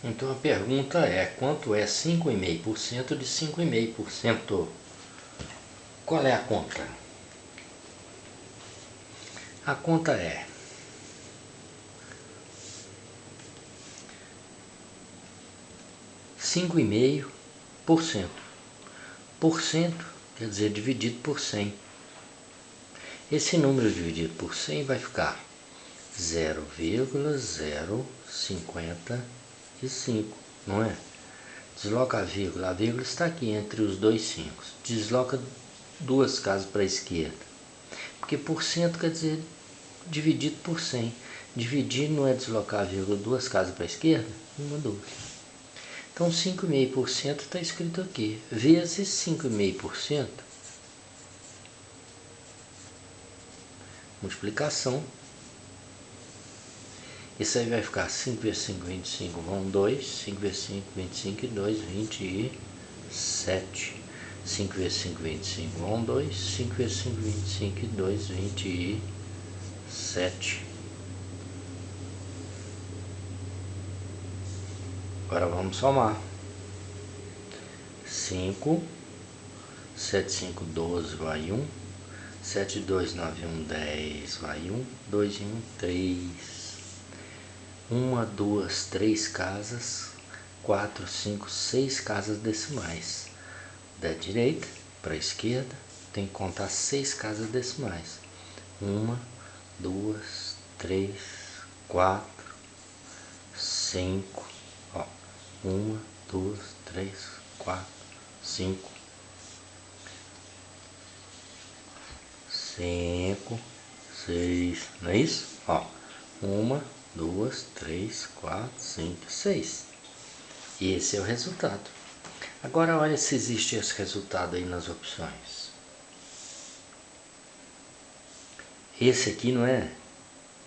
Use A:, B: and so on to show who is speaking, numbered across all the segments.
A: Então a pergunta é, quanto é 5,5% de 5,5%? Qual é a conta? A conta é 5,5%. Por cento quer dizer dividido por 100. Esse número dividido por 100 vai ficar 0,055, não é? Desloca a vírgula está aqui entre os dois 5. Desloca duas casas para a esquerda, porque por cento quer dizer dividido por 100. Dividir não é deslocar a vírgula duas casas para a esquerda? Uma, duas. Então 5,5% está escrito aqui, vezes 5,5%, multiplicação. Isso aí vai ficar 5 vezes 5, 25, vão 2. 5 vezes 5, 25 e 2, 27. 5 vezes 5, 25, vão 2. 5 vezes 5, 25 e 2, 27. Agora vamos somar. 5, 7, 5, 12, vai 1. 7, 2, 9, 1, 10, vai 1. 2 e 1, 3. 1, 2, 3 casas, 4, 5, 6 casas decimais. Da direita para a esquerda, tem que contar 6 casas decimais. 1, 2, 3, 4, 5. 1, 2, 3, 4, 5. 5, 6, não é isso? 1, 2, 3, 4, 5, 6. E esse é o resultado. Agora olha se existe esse resultado aí nas opções. Esse aqui não é?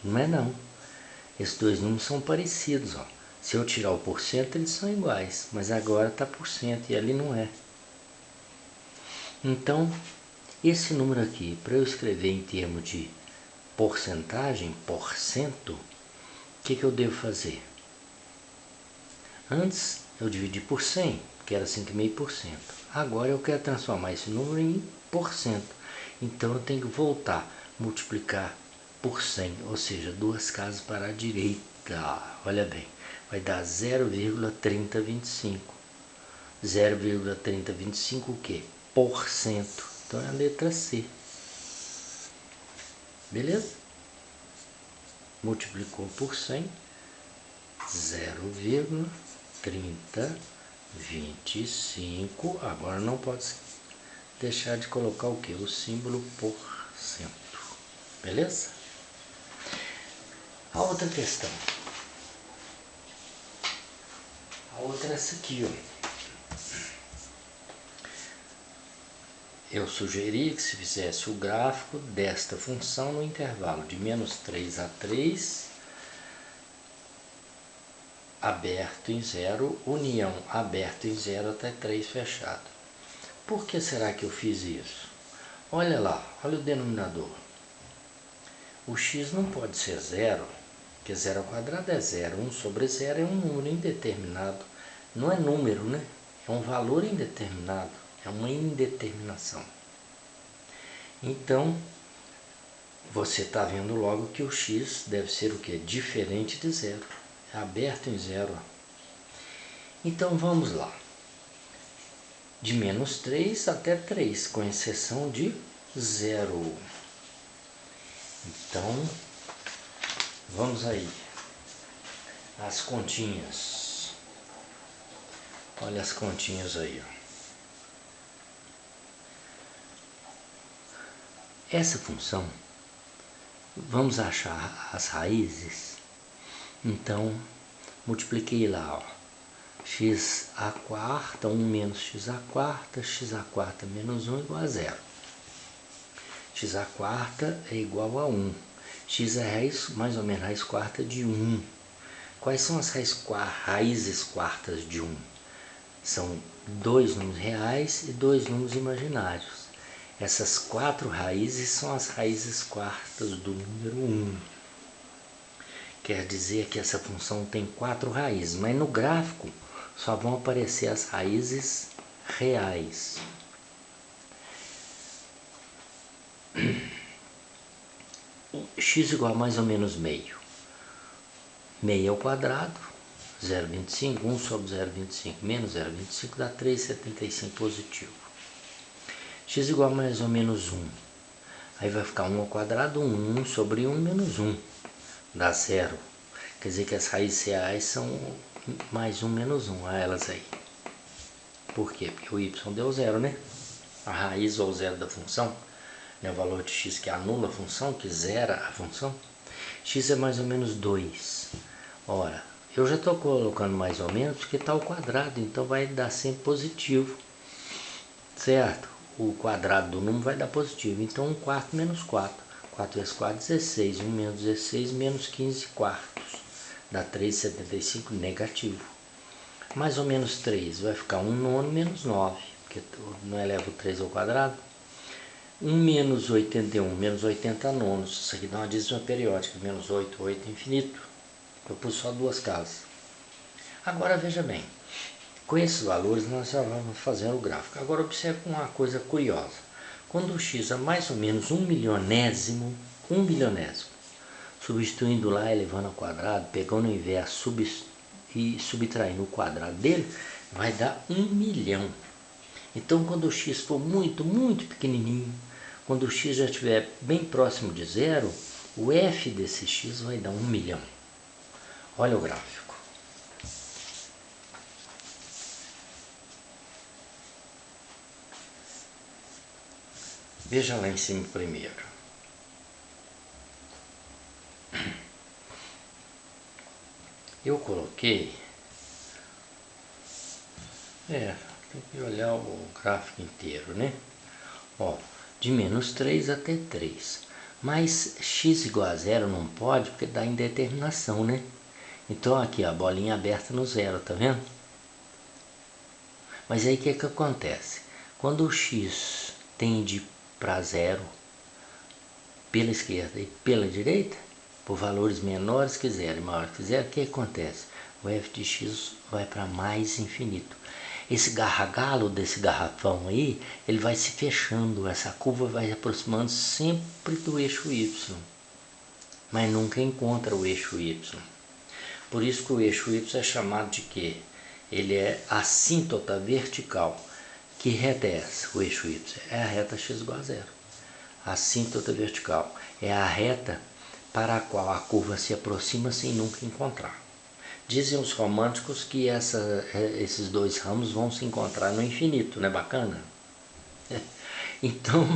A: Não é não. Esses dois números são parecidos, ó. Se eu tirar o porcento, eles são iguais, mas agora está por cento e ali não é. Então, esse número aqui, para eu escrever em termos de porcentagem, porcento, o que eu devo fazer? Antes eu dividi por 100, que era 5,5%. Agora eu quero transformar esse número em porcento. Então eu tenho que voltar, multiplicar por 100, ou seja, duas casas para a direita. Olha bem, vai dar 0,3025. 0,3025 o quê? Porcento. Então é a letra C. Beleza? Multiplicou por 100, 0,3025. Agora não pode deixar de colocar o que? O símbolo porcento. Beleza? A outra questão. A outra é essa aqui, ó. Eu sugeri que se fizesse o gráfico desta função no intervalo de -3 a 3, aberto em 0, união aberto em 0 até 3 fechado. Por que será que eu fiz isso? Olha lá, olha o denominador. O x não pode ser 0, porque 0 ao quadrado é 0. 1 sobre 0 é um número indeterminado. Não é número, né? É um valor indeterminado. É uma indeterminação. Então, você está vendo logo que o x deve ser o quê? Diferente de 0. É aberto em 0. Então, vamos lá. De -3 até 3, com exceção de 0. Então, vamos aí. As continhas. Olha as continhas aí, ó. Essa função, vamos achar as raízes. Então, multipliquei lá, ó. X à quarta, 1 menos x à quarta menos 1 igual a 0. X à quarta é igual a 1. X é raiz, mais ou menos, raiz quarta de 1. Quais são as raízes quartas de 1? São 2 números reais e 2 números imaginários. Essas 4 raízes são as raízes quartas do número 1. O quer dizer que essa função tem 4 raízes, mas no gráfico só vão aparecer as raízes reais. X igual a mais ou menos meio. Meio ao quadrado, 0,25, 1 sobre 0,25 menos 0,25 dá 3,75 positivo. X igual a mais ou menos 1. Aí vai ficar 1 ao quadrado, 1 sobre 1 menos 1. Dá 0. Quer dizer que as raízes reais são mais 1 menos 1. Olha elas aí. Por quê? Porque o y deu 0, né? A raiz ou zero da função, né? O valor de x que anula a função, que zera a função. X é mais ou menos 2. Ora, eu já estou colocando mais ou menos porque está ao quadrado, então vai dar sempre positivo. Certo? O quadrado do número vai dar positivo. Então 1 quarto menos 4. 4 vezes 4, 16. 1 menos 16 menos 15 quartos. Dá 3,75 negativo. Mais ou menos 3 vai ficar 1 nono menos 9. Porque não eleva o 3 ao quadrado. 1 menos 81 menos 80 nonos. Isso aqui dá uma dízima periódica. Menos 8, 8 infinito. Eu pus só duas casas. Agora veja bem. Com esses valores nós já vamos fazer o gráfico. Agora observe uma coisa curiosa. Quando o x é mais ou menos 1 milionésimo, substituindo lá, elevando ao quadrado, pegando o inverso e subtraindo o quadrado dele, vai dar 1 milhão. Então quando o x for muito, muito pequenininho, quando o x já estiver bem próximo de zero, o f desse x vai dar 1 milhão. Olha o gráfico. Veja lá em cima primeiro. Eu coloquei... tem que olhar o gráfico inteiro, né? Ó, de menos 3 até 3. Mas x igual a zero não pode, porque dá indeterminação, né? Então aqui a bolinha aberta no zero, tá vendo? Mas aí o que acontece? Quando o x tende para zero, pela esquerda e pela direita, por valores menores que zero e maiores que zero, o que acontece? O f de x vai para mais infinito. Esse gargalo desse garrafão aí, ele vai se fechando, essa curva vai se aproximando sempre do eixo y, mas nunca encontra o eixo y. Por isso que o eixo y é chamado de quê? Ele é a assíntota vertical. Que reta é essa? O eixo y é a reta x igual a zero. A assíntota vertical é a reta para a qual a curva se aproxima sem nunca encontrar. Dizem os românticos que esses dois ramos vão se encontrar no infinito, não é bacana? Então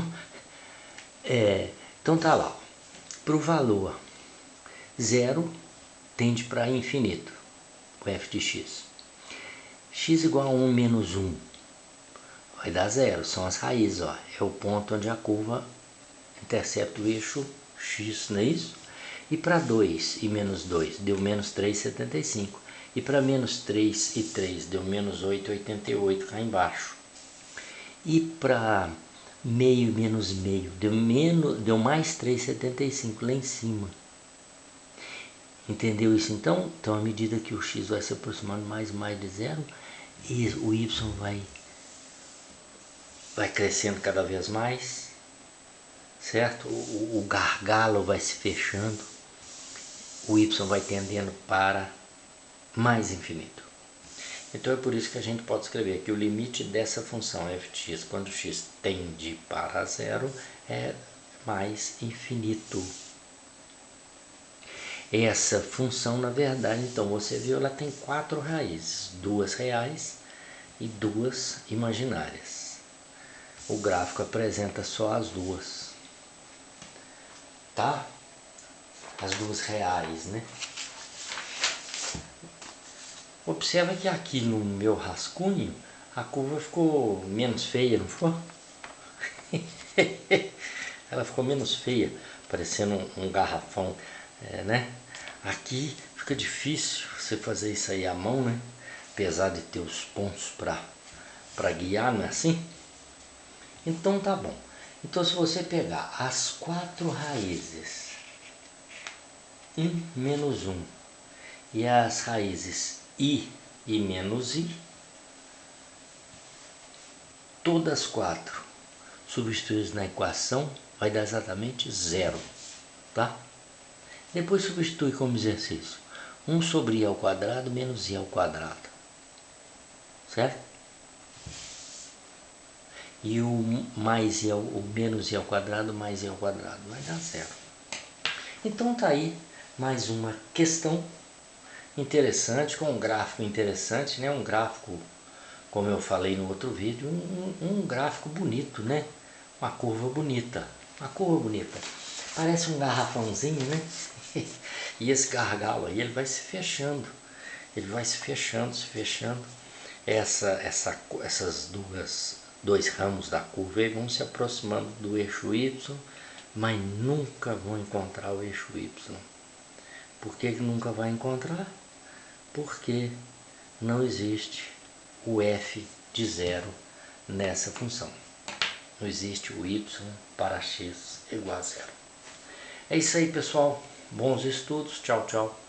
A: tá lá. Para o valor 0 tende para infinito, o f de x. X igual a 1 menos 1 vai dar 0, são as raízes, ó. É o ponto onde a curva intercepta o eixo x, não é isso? E para 2 e menos 2 deu menos 3,75. E para menos 3 e 3 deu menos 8,88 cá embaixo. E para meio e menos meio deu mais 3,75 lá em cima. Entendeu isso então? Então à medida que o x vai se aproximando mais e mais de zero, e o y vai crescendo cada vez mais, certo? O gargalo vai se fechando, o y vai tendendo para mais infinito. Então é por isso que a gente pode escrever que o limite dessa função f de x, quando x tende para zero, é mais infinito. Essa função, na verdade, então você viu, ela tem 4 raízes, 2 reais e 2 imaginárias. O gráfico apresenta só as duas, tá? As 2 reais, né? Observa que aqui no meu rascunho a curva ficou menos feia, não ficou? Ela ficou menos feia, parecendo um garrafão, né? Aqui fica difícil você fazer isso aí à mão, né? Apesar de ter os pontos para guiar, não é assim? Então tá bom. Então se você pegar as 4 raízes 1 menos 1. E as raízes I e menos I, todas 4 substituídas na equação, vai dar exatamente 0, tá? Depois substitui como exercício 1 sobre I ao quadrado menos I ao quadrado, certo? E o mais I o menos I ao quadrado mais I ao quadrado vai dar 0. Então tá aí mais uma questão interessante, com um gráfico interessante, né? Um gráfico, como eu falei no outro vídeo, um gráfico bonito, né? Uma curva bonita, parece um garrafãozinho, né? E esse gargalo aí, ele vai se fechando, se fechando. Essas dois ramos da curva aí vão se aproximando do eixo Y, mas nunca vão encontrar o eixo Y. Por que nunca vai encontrar? Porque não existe o f de zero nessa função. Não existe o y para x igual a zero. É isso aí, pessoal. Bons estudos. Tchau, tchau.